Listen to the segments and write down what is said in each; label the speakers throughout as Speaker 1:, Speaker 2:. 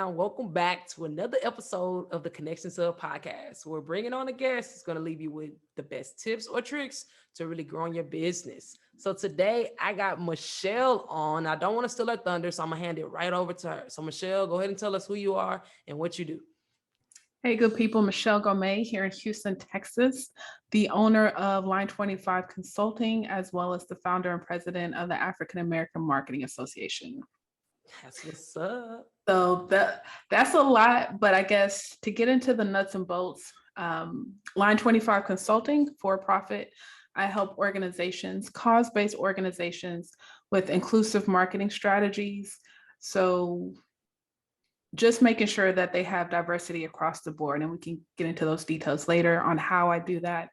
Speaker 1: everyone. Welcome back to another episode of the Connections Hub podcast. We're bringing on a guest who's going to leave you with the best tips or tricks to really grow your business. So today I got Michelle on. I don't want to steal her thunder, so I'm going to hand it right over to her. So Michelle, go ahead and tell us who you are and what you do.
Speaker 2: Hey, good people. Michelle Ngome here in Houston, Texas, the owner of Line 25 Consulting, as well as the founder and president of the African American Marketing Association.
Speaker 1: That's what's up.
Speaker 2: So that's a lot, but I guess to get into the nuts and bolts, Line 25 Consulting, for profit, I help organizations, cause-based organizations, with inclusive marketing strategies. So just making sure that they have diversity across the board. And we can get into those details later on how I do that.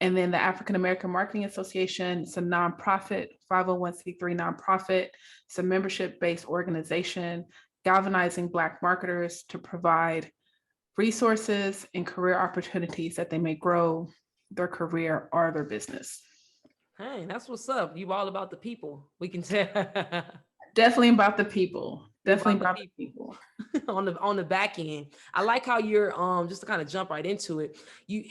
Speaker 2: And then the African American Marketing Association, it's a nonprofit, 501c3 nonprofit. It's a membership-based organization galvanizing Black marketers to provide resources and career opportunities that they may grow their career or their business.
Speaker 1: Hey, that's what's up. You all about the people. We can tell.
Speaker 2: Definitely about the people. Definitely about the people.
Speaker 1: on the back end. I like how you're just to kind of jump right into it.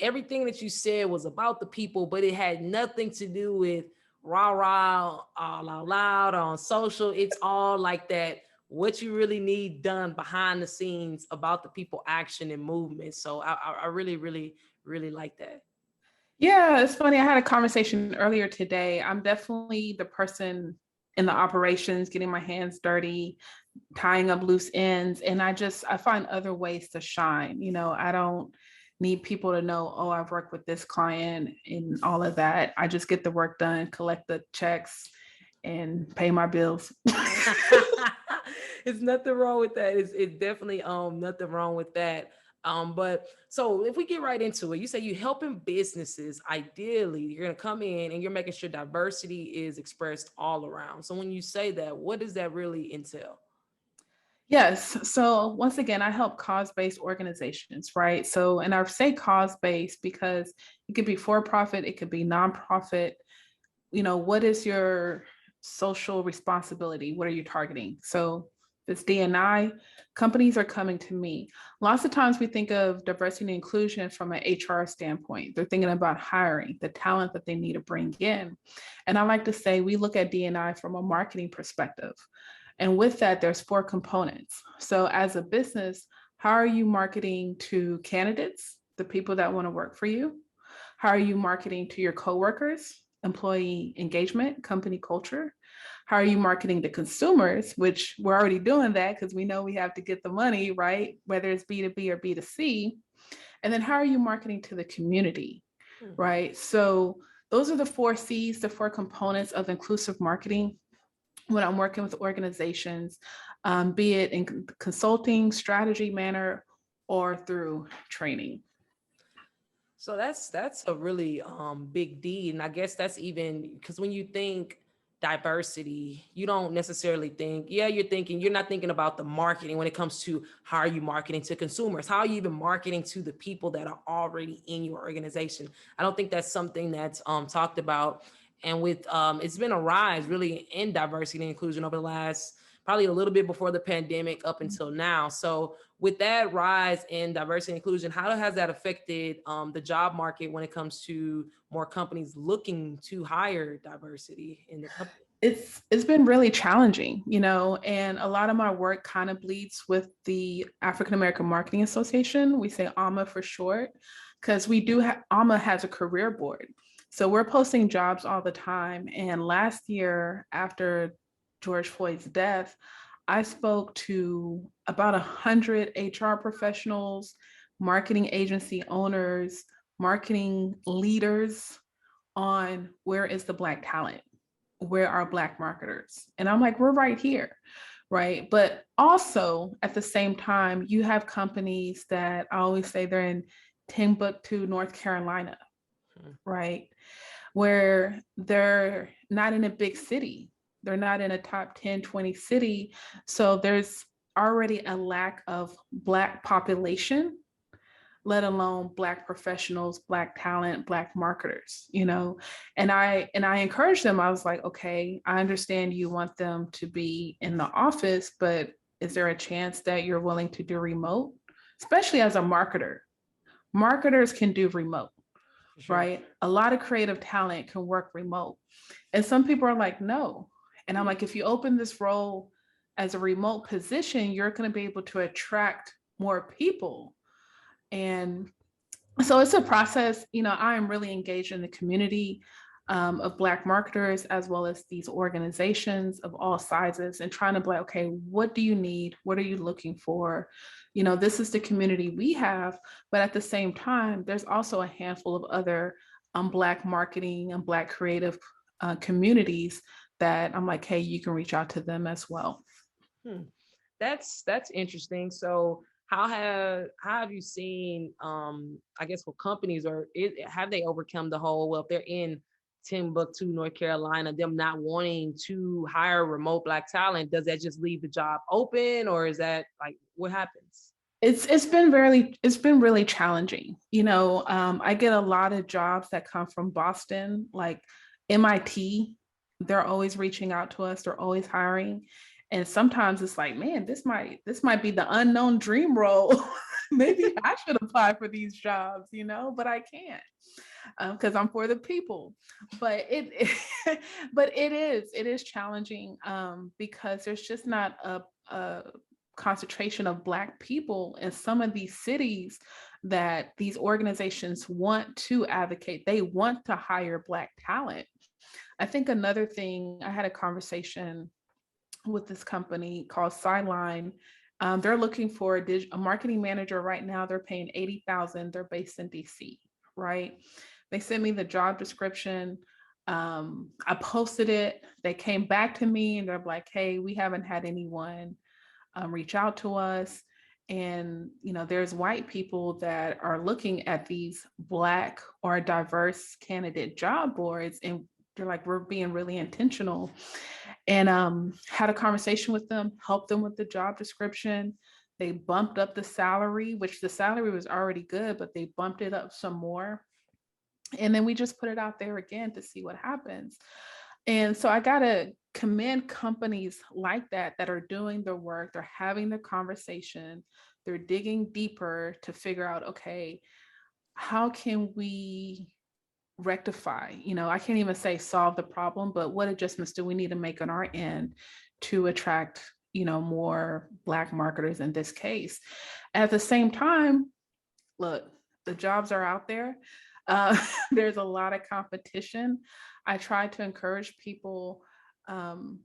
Speaker 1: Everything that you said was about the people, but it had nothing to do with rah all out loud on social. It's all like that. What you really need done behind the scenes about the people, action and movement. So I really, really, really like that.
Speaker 2: Yeah, it's funny. I had a conversation earlier today. I'm definitely the person in the operations, getting my hands dirty, tying up loose ends. And I find other ways to shine. I don't need people to know, oh, I've worked with this client and all of that. I just get the work done, collect the checks, and pay my bills.
Speaker 1: It's nothing wrong with that. It's definitely nothing wrong with that. But so if we get right into it, you say you're helping businesses. Ideally, you're going to come in and you're making sure diversity is expressed all around. So when you say that, what does that really entail?
Speaker 2: Yes. So once again, I help cause-based organizations, right? So, and I say cause-based because it could be for-profit, it could be nonprofit. What is your social responsibility? What are you targeting? So if it's D&I, companies are coming to me. Lots of times we think of diversity and inclusion from an HR standpoint. They're thinking about hiring the talent that they need to bring in. And I like to say we look at D&I from a marketing perspective. And with that, there's 4 components. So as a business, how are you marketing to candidates, the people that want to work for you? How are you marketing to your coworkers, employee engagement, company culture? How are you marketing to consumers, which we're already doing that because we know we have to get the money, right? Whether it's B2B or B2C. And then how are you marketing to the community, right? So those are the 4 C's, the 4 components of inclusive marketing when I'm working with organizations, be it in consulting, strategy manner, or through training.
Speaker 1: So that's a really big D. And I guess that's even because when you think diversity, you don't necessarily think, you're not thinking about the marketing when it comes to how are you marketing to consumers? How are you even marketing to the people that are already in your organization? I don't think that's something that's talked about. And with it's been a rise really in diversity and inclusion over the last probably a little bit before the pandemic up until now. So with that rise in diversity and inclusion, how has that affected the job market when it comes to more companies looking to hire diversity in the company?
Speaker 2: It's been really challenging, and a lot of my work kind of bleeds with the African American Marketing Association. We say AMA for short, because we do have, AMA has a career board. So we're posting jobs all the time. And last year, after George Floyd's death, I spoke to about 100 HR professionals, marketing agency owners, marketing leaders on where is the Black talent? Where are Black marketers? And I'm like, we're right here, right? But also at the same time, you have companies that I always say they're in Timbuktu, North Carolina, right? Where they're not in a big city. They're not in a top 10, 20 city. So there's already a lack of Black population, let alone Black professionals, Black talent, Black marketers, and I encouraged them. I was like, okay, I understand you want them to be in the office, but Is there a chance that you're willing to do remote? Especially as a marketer. Marketers can do remote,
Speaker 1: For sure.
Speaker 2: right? A lot of creative talent can work remote. And some people are like, no. And I'm like, if you open this role as a remote position, you're going to be able to attract more people. And so it's a process. I am really engaged in the community of Black marketers, as well as these organizations of all sizes, and trying to be like, okay, what do you need? What are you looking for? This is the community we have, but at the same time, there's also a handful of other Black marketing and Black creative communities that I'm like, hey, you can reach out to them as well.
Speaker 1: Hmm. That's interesting. So how have you seen I guess for companies have they overcome the whole, well, if they're in Timbuktu, North Carolina, them not wanting to hire remote Black talent, does that just leave the job open, or is that like what happens?
Speaker 2: It's been really challenging. I get a lot of jobs that come from Boston, like MIT. They're always reaching out to us. They're always hiring, and sometimes it's like, man, this might be the unknown dream role. Maybe I should apply for these jobs, but I can't because I'm for the people. But but it is challenging because there's just not a concentration of Black people in some of these cities that these organizations want to advocate. They want to hire Black talent. I think another thing, I had a conversation with this company called Sideline. They're looking for a marketing manager right now. They're paying 80,000. They're based in DC, right? They sent me the job description. I posted it. They came back to me and they're like, hey, we haven't had anyone reach out to us. And, there's white people that are looking at these Black or diverse candidate job boards, and they're like, we're being really intentional. And had a conversation with them, helped them with the job description. They bumped up the salary, which the salary was already good, but they bumped it up some more. And then we just put it out there again to see what happens. And so I got to commend companies like that are doing the work, they're having the conversation, they're digging deeper to figure out, okay, how can we rectify? I can't even say solve the problem, but what adjustments do we need to make on our end to attract, more Black marketers in this case? At the same time, look, the jobs are out there. Uh, there's a lot of competition. I try to encourage people, um,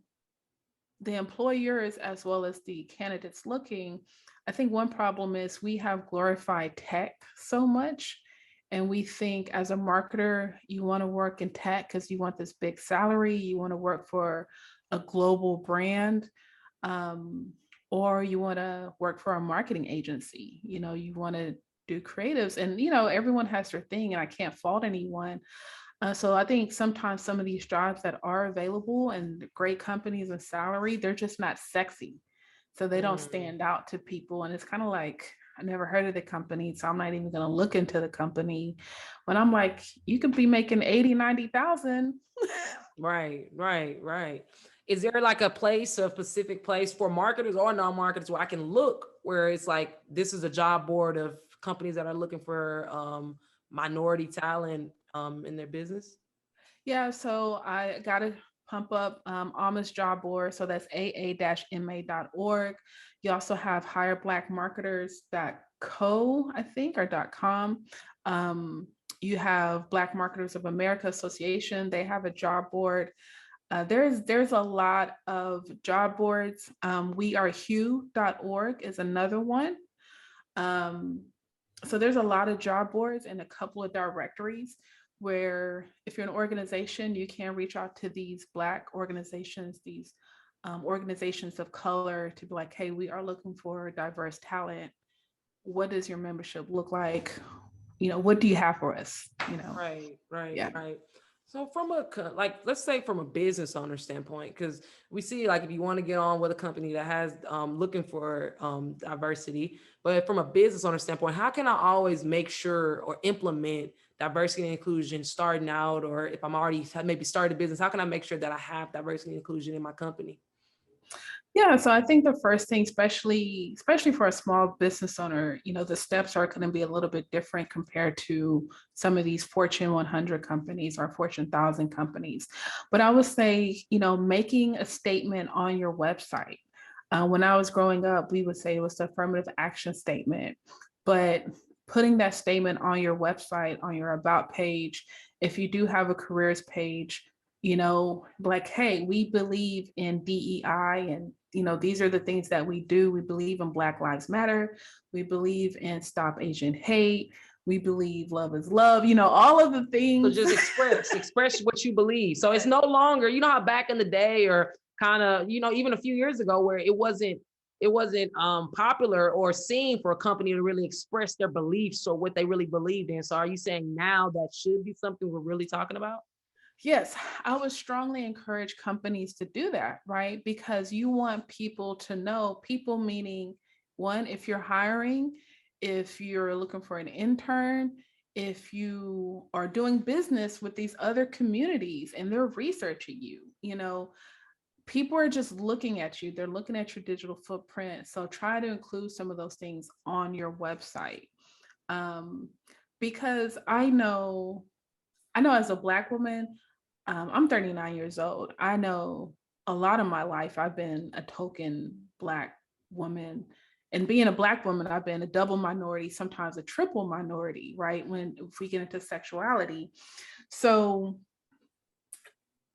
Speaker 2: the employers as well as the candidates looking. I think one problem is we have glorified tech so much. And we think as a marketer, you want to work in tech because you want this big salary, you want to work for a global brand, um, or you want to work for a marketing agency. You want to do creatives, and everyone has their thing, and I can't fault anyone. So I think sometimes some of these jobs that are available and great companies and salary, they're just not sexy. So they don't
Speaker 1: Mm,
Speaker 2: stand out to people. And it's kind of like, I never heard of the company, so I'm not even going to look into the company. When I'm like, you could be making 80, 90,000.
Speaker 1: right. Is there like a specific place for marketers or non-marketers where I can look where it's like this is a job board of companies that are looking for minority talent in their business?
Speaker 2: Yeah, so I got to pump up Alma's job board. So that's aa-ma.org. You also have hireblackmarketers.co, I think, or .com. You have Black Marketers of America Association. They have a job board. There's a lot of job boards. wearehue.org is another one. Um, so there's a lot of job boards and a couple of directories where if you're an organization, you can reach out to these Black organizations, these organizations of color, to be like, hey, we are looking for diverse talent. What does your membership look like? What do you have for us? Yeah.
Speaker 1: Right. So from like, let's say from a business owner standpoint, because we see like if you want to get on with a company that has looking for diversity, but from a business owner standpoint, how can I always make sure or implement diversity and inclusion starting out, or if I'm already maybe started a business, how can I make sure that I have diversity and inclusion in my company?
Speaker 2: Yeah, so I think the first thing, especially for a small business owner, the steps are going to be a little bit different compared to some of these Fortune 100 companies or Fortune 1000 companies. But I would say, making a statement on your website. When I was growing up, we would say it was the affirmative action statement, but putting that statement on your website, on your about page, if you do have a careers page, like, hey, we believe in DEI, and these are the things that we do. We believe in Black Lives Matter. We believe in Stop Asian Hate. We believe love is love, all of the
Speaker 1: So
Speaker 2: things.
Speaker 1: just express what you believe. So it's no longer, how back in the day or kind of, even a few years ago where it wasn't popular or seen for a company to really express their beliefs or what they really believed in. So are you saying now that should be something we're really talking about?
Speaker 2: Yes, I would strongly encourage companies to do that, right? Because you want people to know, people meaning one, if you're hiring, if you're looking for an intern, if you are doing business with these other communities and they're researching you, people are just looking at you. They're looking at your digital footprint. So try to include some of those things on your website. Um, because I know as a Black woman, I'm 39 years old. I know a lot of my life I've been a token Black woman. And being a Black woman, I've been a double minority, sometimes a triple minority, right? If we get into sexuality. So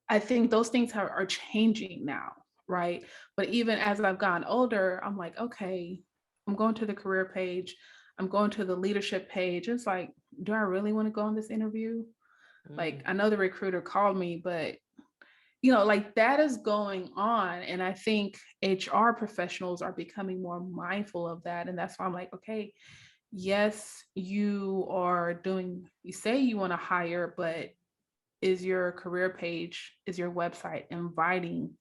Speaker 2: I think those things are changing now, right? But even as I've gotten older, I'm like, okay, I'm going to the career page, I'm going to the leadership page. It's like, do I really want to go on this interview? Like, I know the recruiter called me, but like that is going on. And I think HR professionals are becoming more mindful of that. And that's why I'm like, okay, yes, you say you want to hire, but is your career page, is your website inviting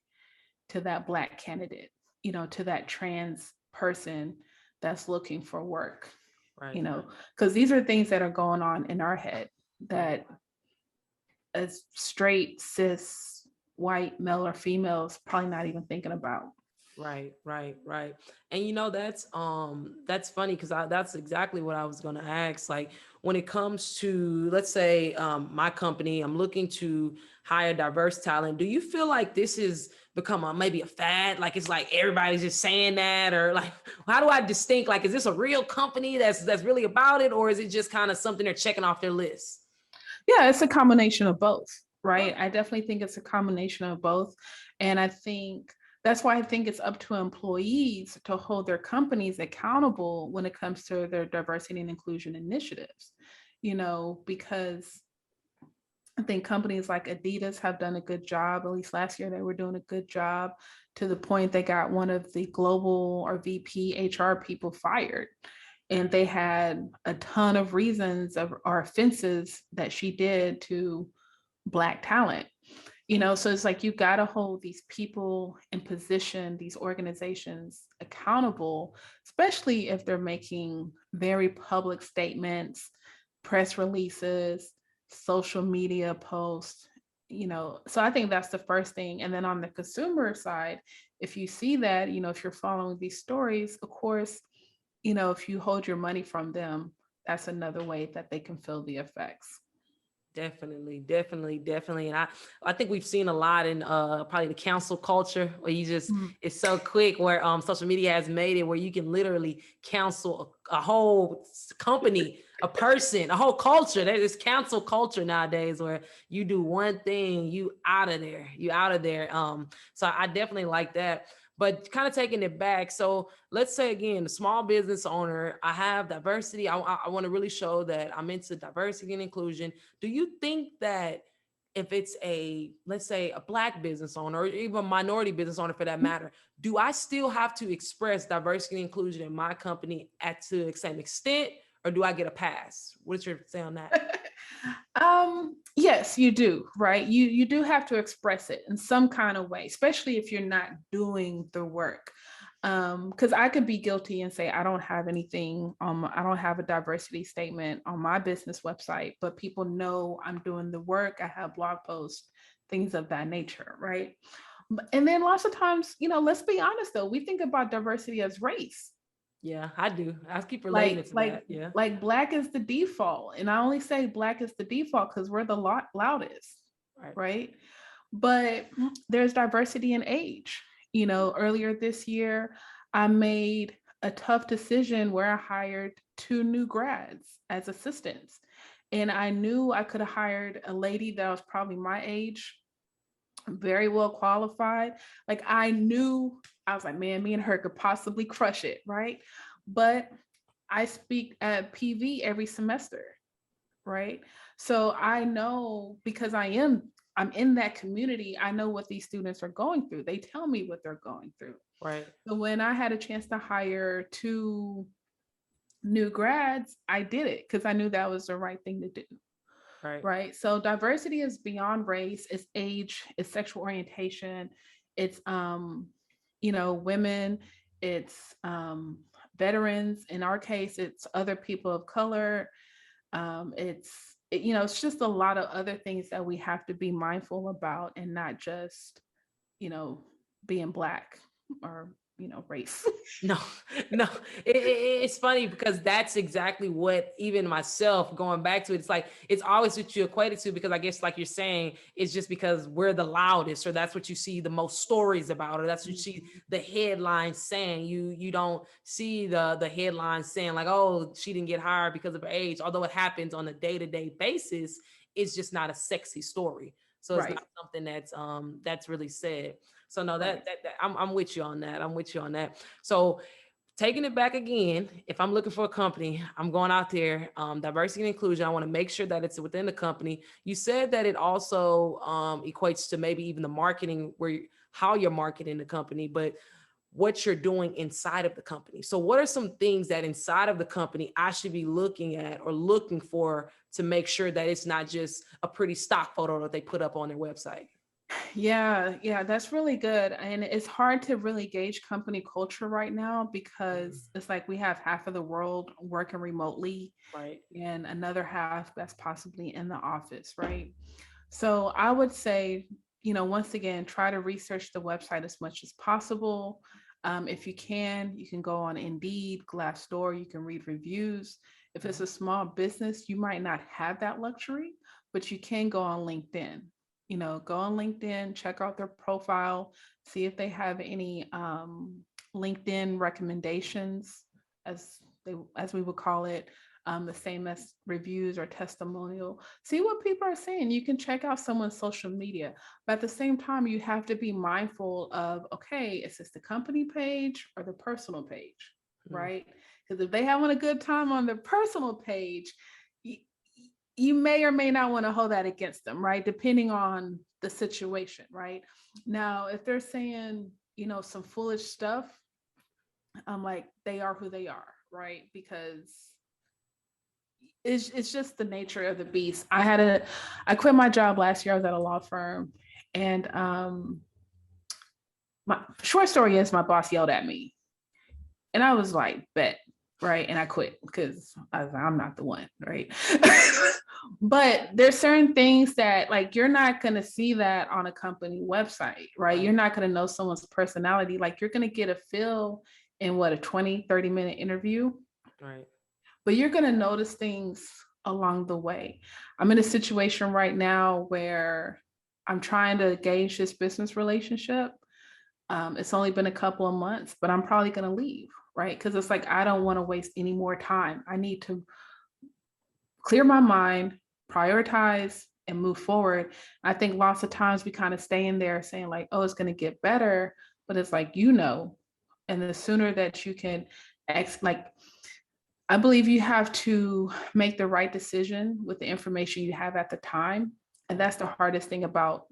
Speaker 2: to that Black candidate, to that trans person that's looking for work,
Speaker 1: Right.
Speaker 2: because these are things that are going on in our head
Speaker 1: Right.
Speaker 2: that as straight, cis, white, male or female is probably not even thinking about.
Speaker 1: Right, right, right. And that's funny because that's exactly what I was gonna ask. Like when it comes to, let's say, my company, I'm looking to hire diverse talent. Do you feel like this is become maybe a fad? Like it's like everybody's just saying that, or like how do I distinct? Like, is this a real company that's really about it, or is it just kind of something they're checking off their list?
Speaker 2: Yeah, it's a combination of both, right?
Speaker 1: Okay.
Speaker 2: I definitely think it's a combination of both. And I think that's why I think it's up to employees to hold their companies accountable when it comes to their diversity and inclusion initiatives, because I think companies like Adidas have done a good job. At least last year, they were doing a good job to the point they got one of the global or VP HR people fired. And they had a ton of reasons or offenses that she did to Black talent. So it's like you got to hold these people in position, these organizations accountable, especially if they're making very public statements, press releases, social media posts. So I think that's the first thing. And then on the consumer side, if you see that, if you're following these stories, of course, if you hold your money from them, that's another way that they can feel the effects.
Speaker 1: Definitely, definitely, definitely. And I think we've seen a lot in probably the council culture where you just
Speaker 2: Mm.
Speaker 1: it's so quick where social media has made it where you can literally counsel a whole company, a person, a whole culture. There's council culture nowadays where you do one thing, you out of there. You out of there. So I definitely like that. But kind of taking it back. So let's say again, a small business owner, I have diversity. I want to really show that I'm into diversity and inclusion. Do you think that if it's let's say a Black business owner or even a minority business owner for that matter, do I still have to express diversity and inclusion in my company to the same extent, or do I get a pass? What's your say on that?
Speaker 2: Yes, you do, right? You do have to express it in some kind of way, especially if you're not doing the work. Because I could be guilty and say I don't have anything, I don't have a diversity statement on my business website, but people know I'm doing the work. I have blog posts, things of that nature, right? And then lots of times, let's be honest though, we think about diversity as race.
Speaker 1: Yeah, I do. I keep relating
Speaker 2: Like,
Speaker 1: it to
Speaker 2: like,
Speaker 1: that. Yeah.
Speaker 2: like black is the default. And I only say black is the default because we're the loudest,
Speaker 1: Right.
Speaker 2: right? But there's diversity in age. Earlier this year, I made a tough decision where I hired 2 new grads as assistants. And I knew I could have hired a lady that was probably my age, very well qualified. Like I was like, man, me and her could possibly crush it, right? But I speak at PV every semester, right? So I know because I'm in that community, I know what these students are going through. They tell me what they're going through.
Speaker 1: Right.
Speaker 2: So when I had a chance to hire 2 new grads, I did it because I knew that was the right thing to do.
Speaker 1: Right.
Speaker 2: Right. So diversity is beyond race, it's age, it's sexual orientation, it's women, it's veterans. In our case, it's other people of color. It's just a lot of other things that we have to be mindful about and not just, being black or, race.
Speaker 1: No, no, it's funny because that's exactly what even myself going back to it. It's like it's always what you equate it to because I guess like you're saying it's just because we're the loudest or that's what you see the most stories about or that's what you see the headlines saying. You don't see the headlines saying like, oh, she didn't get hired because of her age, although it happens on a day-to-day basis. It's just not a sexy story, so it's
Speaker 2: Right.
Speaker 1: not something that's really said. So no,
Speaker 2: Right.
Speaker 1: that I'm with you on that. I'm with you on that. So taking it back again, if I'm looking for a company, I'm going out there, diversity and inclusion. I want to make sure that it's within the company. You said that it also equates to maybe even the marketing how you're marketing the company, but what you're doing inside of the company. So what are some things that inside of the company I should be looking at or looking for to make sure that it's not just a pretty stock photo that they put up on their website?
Speaker 2: Yeah, that's really good. And it's hard to really gauge company culture right now because it's like we have half of the world working remotely
Speaker 1: Right.
Speaker 2: and another half that's possibly in the office, right? So I would say, once again, try to research the website as much as possible. If you can go on Indeed, Glassdoor, you can read reviews. If it's a small business, you might not have that luxury, but you can go on LinkedIn. Go on LinkedIn, check out their profile, see if they have any LinkedIn recommendations, as we would call it, the same as reviews or testimonial. See what people are saying. You can check out someone's social media, but at the same time, you have to be mindful of, okay, is this the company page or the personal page, right? Because if they having a good time on their personal page, you may or may not want to hold that against them, right? Depending on the situation, right? Now, if they're saying, some foolish stuff, I'm like, they are who they are, right? Because it's just the nature of the beast. I quit my job last year. I was at a law firm, and my short story is my boss yelled at me, and I was like, bet, right? And I quit because I'm not the one, right? But there's certain things that like you're not going to see that on a company website, right? You're not going to know someone's personality. Like you're going to get a feel in what, a 20-30 minute interview,
Speaker 1: Right.
Speaker 2: but you're going to notice things along the way. I'm in a situation right now where I'm trying to gauge this business relationship. It's only been a couple of months, but I'm probably going to leave, right? Because it's like, I don't want to waste any more time. I need to clear my mind, prioritize, and move forward. I think lots of times we kind of stay in there saying like, oh, it's going to get better, but it's like, and the sooner that you can like, I believe you have to make the right decision with the information you have at the time. And that's the hardest thing about,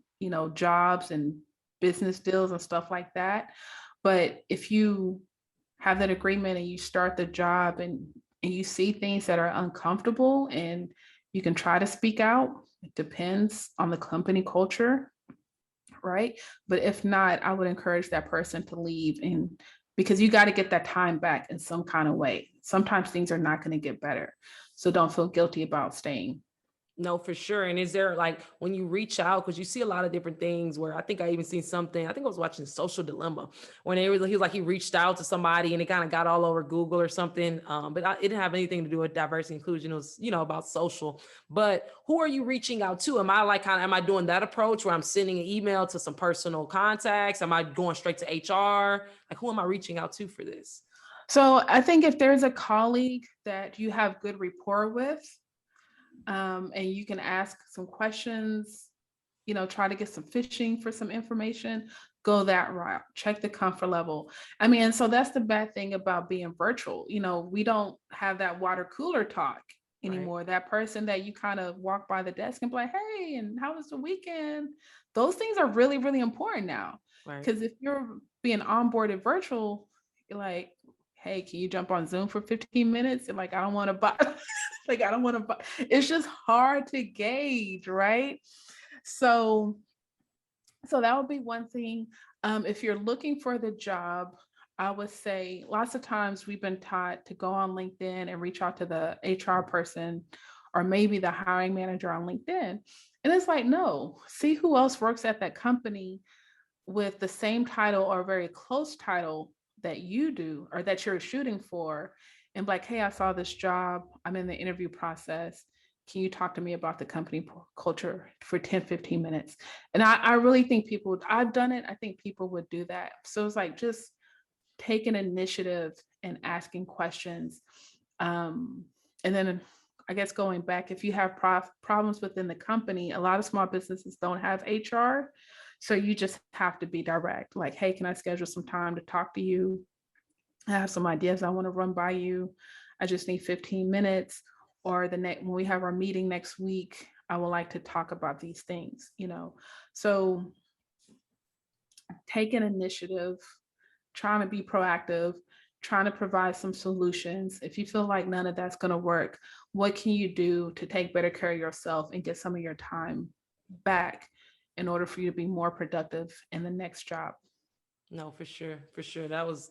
Speaker 2: jobs and business deals and stuff like that. But if you have that agreement and you start the job and you see things that are uncomfortable and you can try to speak out, it depends on the company culture, right? But if not, I would encourage that person to leave, and because you got to get that time back in some kind of way. Sometimes things are not going to get better. So don't feel guilty about staying.
Speaker 1: No, for sure. And is there like when you reach out, because you see a lot of different things where I think I even seen something, I think I was watching Social Dilemma when he was like, he reached out to somebody and it kind of got all over Google or something. It didn't have anything to do with diversity and inclusion. It was, about social. But who are you reaching out to? Am I like am I doing that approach where I'm sending an email to some personal contacts? Am I going straight to HR? Like who am I reaching out to for this?
Speaker 2: So I think if there's a colleague that you have good rapport with, and you can ask some questions, try to get some fishing for some information, go that route, check the comfort level. I mean, so that's the bad thing about being virtual. We don't have that water cooler talk
Speaker 1: Right.
Speaker 2: anymore. That person that you kind of walk by the desk and be like, hey, and how was the weekend? Those things are really, really important now.
Speaker 1: Right.
Speaker 2: Because if you're being onboarded virtual, you're like, hey, can you jump on Zoom for 15 minutes? And like, I don't want to buy, like, I don't want to buy. It's just hard to gauge, right? So, so that would be one thing. If you're looking for the job, I would say lots of times we've been taught to go on LinkedIn and reach out to the HR person or maybe the hiring manager on LinkedIn. And it's like, no, see who else works at that company with the same title or very close title that you do or that you're shooting for. And like, hey, I saw this job. I'm in the interview process. Can you talk to me about the company culture for 10, 15 minutes? And I really think I've done it. I think people would do that. So it's like just take an initiative and asking questions. And then I guess going back, if you have problems within the company, a lot of small businesses don't have HR. So you just have to be direct. Like, hey, can I schedule some time to talk to you? I have some ideas I want to run by you. I just need 15 minutes. Or when we have our meeting next week, I would like to talk about these things. So take an initiative, trying to be proactive, trying to provide some solutions. If you feel like none of that's going to work, what can you do to take better care of yourself and get some of your time back in order for you to be more productive in the next job?
Speaker 1: No, for sure. For sure. That's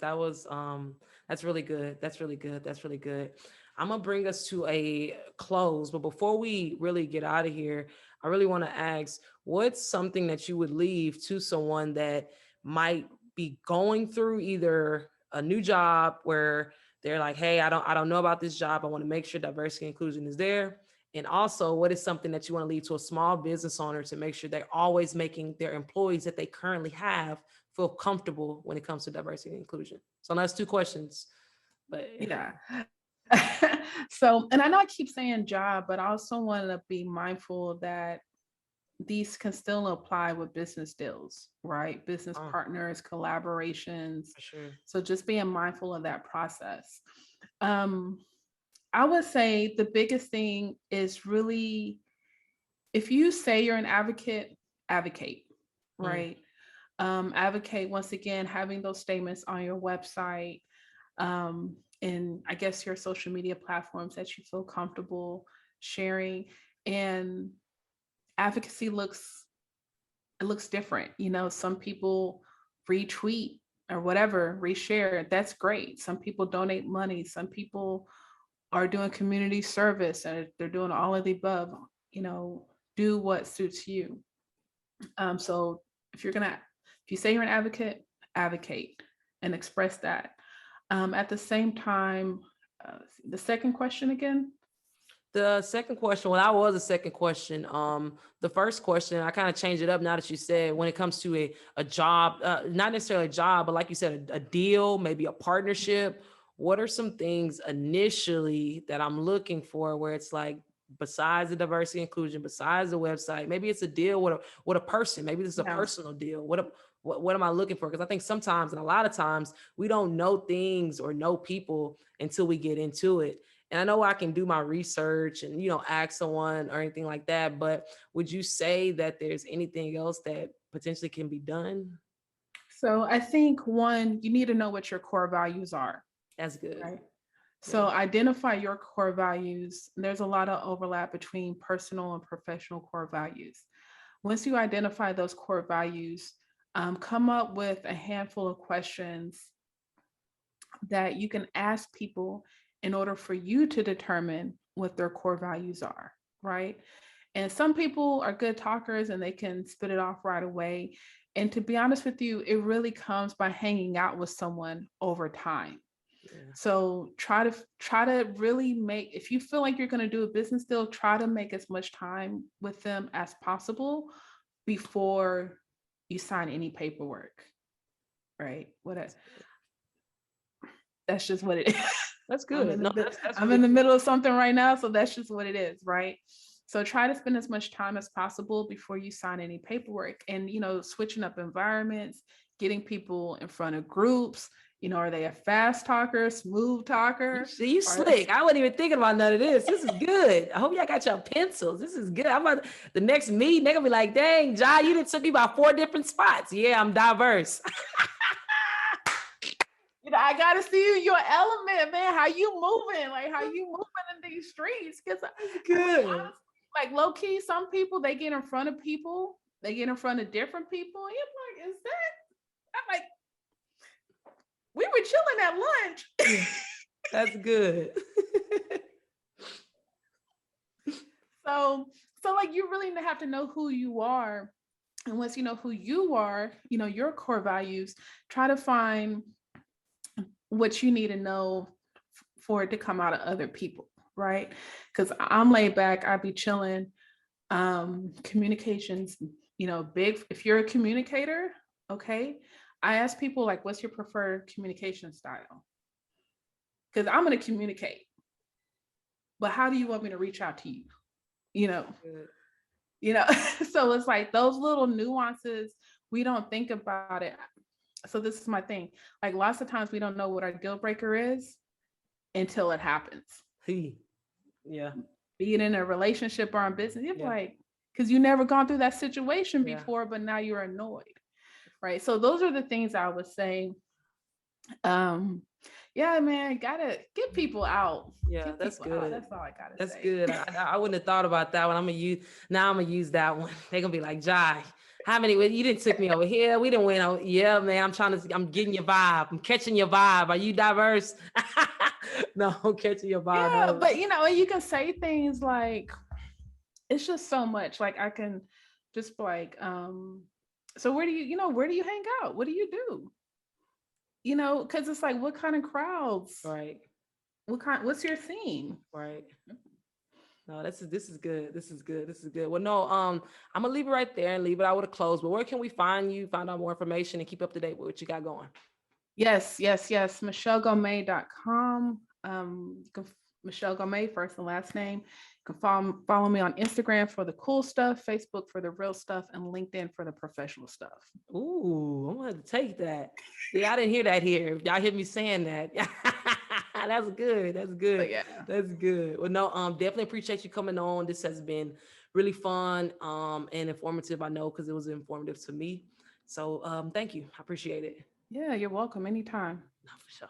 Speaker 1: really good. That's really good. That's really good. I'm gonna bring us to a close, but before we really get out of here, I really want to ask, what's something that you would leave to someone that might be going through either a new job where they're like, hey, I don't know about this job. I want to make sure diversity and inclusion is there. And also, what is something that you want to leave to a small business owner to make sure they're always making their employees that they currently have feel comfortable when it comes to diversity and inclusion? So that's two questions. But
Speaker 2: Yeah. So, and I know I keep saying job, but I also want to be mindful that these can still apply with business deals, right? Business
Speaker 1: oh,
Speaker 2: partners, collaborations.
Speaker 1: for sure.
Speaker 2: So just being mindful of that process. Um, I would say the biggest thing is really, if you say you're an advocate, advocate,
Speaker 1: Mm,
Speaker 2: right? Advocate, once again, having those statements on your website, and I guess your social media platforms that you feel comfortable sharing. And advocacy looks different. Some people retweet or whatever, reshare. That's great. Some people donate money. Some people are doing community service and they're doing all of the above. You know, do what suits you. So if you say you're an advocate, advocate and express that. At the same time, the second question again.
Speaker 1: The second question, well, that was a second question. The first question, I kind of changed it up now that you said when it comes to a job, not necessarily a job, but like you said, a deal, maybe a partnership. What are some things initially that I'm looking for where it's like, besides the diversity inclusion, besides the website, maybe it's a deal with a person, maybe this is a
Speaker 2: Yeah.
Speaker 1: personal deal. What am I looking for? Because I think sometimes and a lot of times we don't know things or know people until we get into it. And I know I can do my research and, ask someone or anything like that. But would you say that there's anything else that potentially can be done?
Speaker 2: So I think one, you need to know what your core values are,
Speaker 1: That's good.
Speaker 2: right?
Speaker 1: Yeah.
Speaker 2: So identify your core values. There's a lot of overlap between personal and professional core values. Once you identify those core values, come up with a handful of questions that you can ask people in order for you to determine what their core values are, right? And some people are good talkers and they can spit it off right away. And to be honest with you, it really comes by hanging out with someone over time.
Speaker 1: Yeah.
Speaker 2: So try to really make, if you feel like you're going to do a business deal, try to make as much time with them as possible before you sign any paperwork. Right? That's just what it is.
Speaker 1: That's good. No, that's
Speaker 2: I'm
Speaker 1: really
Speaker 2: in the
Speaker 1: good.
Speaker 2: middle of something right now, so that's just what it is, right? So try to spend as much time as possible before you sign any paperwork, and switching up environments, getting people in front of groups. Are they a fast talker, smooth
Speaker 1: You
Speaker 2: talker?
Speaker 1: see, you
Speaker 2: Are they
Speaker 1: slick. I wasn't even thinking about none of this. This is good. I hope y'all got your pencils. This is good. I'm about the next meeting. They're gonna be like, "Dang, Jha, you done took me about 4 different spots." Yeah, I'm diverse.
Speaker 2: I gotta see your element, man. How you moving? Like how you moving in these streets? Because
Speaker 1: Good.
Speaker 2: honestly, like low key, some people they get in front of people, they get in front of different people. And you're like, is that? I'm like, we were chilling at lunch.
Speaker 1: That's good.
Speaker 2: So like you really have to know who you are. And once you know who you are, your core values, try to find what you need to know for it to come out of other people, right? Because I'm laid back, I'd be chilling. Communications, big. If you're a communicator, okay, I ask people like, what's your preferred communication style? Because I'm going to communicate, but how do you want me to reach out to you?
Speaker 1: Good.
Speaker 2: So it's like those little nuances, we don't think about it. So this is my thing. Like lots of times we don't know what our deal breaker is until it happens.
Speaker 1: Yeah.
Speaker 2: Be it in a relationship or in business, you're like, because you never gone through that situation before, but now you're annoyed. Right. So those are the things I would say. Yeah, man, gotta get people out.
Speaker 1: Yeah, that's good.
Speaker 2: That's all I gotta
Speaker 1: That's
Speaker 2: say.
Speaker 1: good. I wouldn't have thought about that one. I'm gonna use that one. They're gonna be like, Jai, how many you didn't took me over here? We didn't win over. Yeah, man. I'm getting your vibe. I'm catching your vibe. Are you diverse? No, I'm catching your vibe.
Speaker 2: Yeah, but you can say things like, it's just so much. Like I can just like, so where do you hang out? What do you do? Because it's like, what kind of crowds?
Speaker 1: Right.
Speaker 2: What's your theme?
Speaker 1: Right. No, this is good. This is good. This is good. Well, no, I'm gonna leave it right there and leave it out with a close. But where can we find you, find out more information, and keep up to date with what you got going?
Speaker 2: Yes. MichelleGomez.com. Michelle Ngome, first and last name. You can follow me on Instagram for the cool stuff, Facebook for the real stuff, and LinkedIn for the professional stuff.
Speaker 1: Ooh, I'm gonna have to take that. Yeah, I didn't hear that here. Y'all hear me saying that. That's good. That's good.
Speaker 2: But yeah.
Speaker 1: That's good. Well, no, definitely appreciate you coming on. This has been really fun, and informative. I know because it was informative to me. So, thank you. I appreciate it.
Speaker 2: Yeah, you're welcome anytime.
Speaker 1: No, for sure.